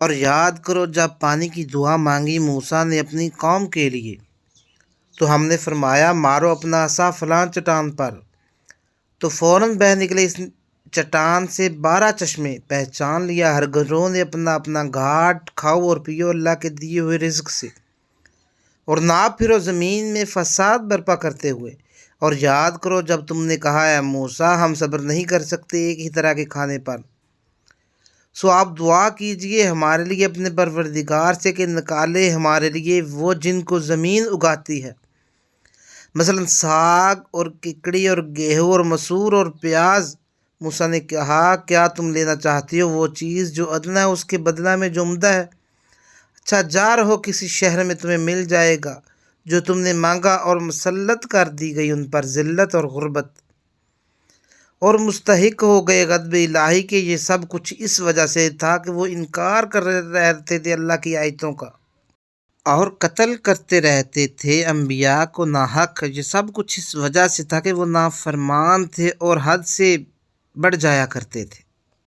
اور یاد کرو جب پانی کی دعا مانگی موسیٰ نے اپنی قوم کے لیے، تو ہم نے فرمایا مارو اپنا عصا فلاں چٹان پر، تو فوراً بہہ نکلے اس چٹان سے 12 چشمے۔ پہچان لیا ہر گروہ نے اپنا اپنا گھاٹ، کھاؤ اور پیو اللہ کے دیے ہوئے رزق سے، اور نہ پھرو زمین میں فساد برپا کرتے ہوئے۔ اور یاد کرو جب تم نے کہا اے موسیٰ ہم صبر نہیں کر سکتے ایک ہی طرح کے کھانے پر، سو آپ دعا کیجئے ہمارے لیے اپنے پروردگار سے کہ نکالے ہمارے لیے وہ جن کو زمین اگاتی ہے، مثلا ساگ اور ککڑی اور گیہوں اور مسور اور پیاز۔ موسیٰ نے کہا کیا تم لینا چاہتی ہو وہ چیز جو ادنا ہے اس کے بدلہ میں جو عمدہ ہے؟ اچھا جا رہو کسی شہر میں تمہیں مل جائے گا جو تم نے مانگا، اور مسلط کر دی گئی ان پر ذلت اور غربت، اور مستحق ہو گئے غضب الہی کے۔ یہ سب کچھ اس وجہ سے تھا کہ وہ انکار کر رہتے تھے اللہ کی آیتوں کا، اور قتل کرتے رہتے تھے انبیاء کو ناحق۔ یہ سب کچھ اس وجہ سے تھا کہ وہ نافرمان تھے اور حد سے بڑھ جایا کرتے تھے۔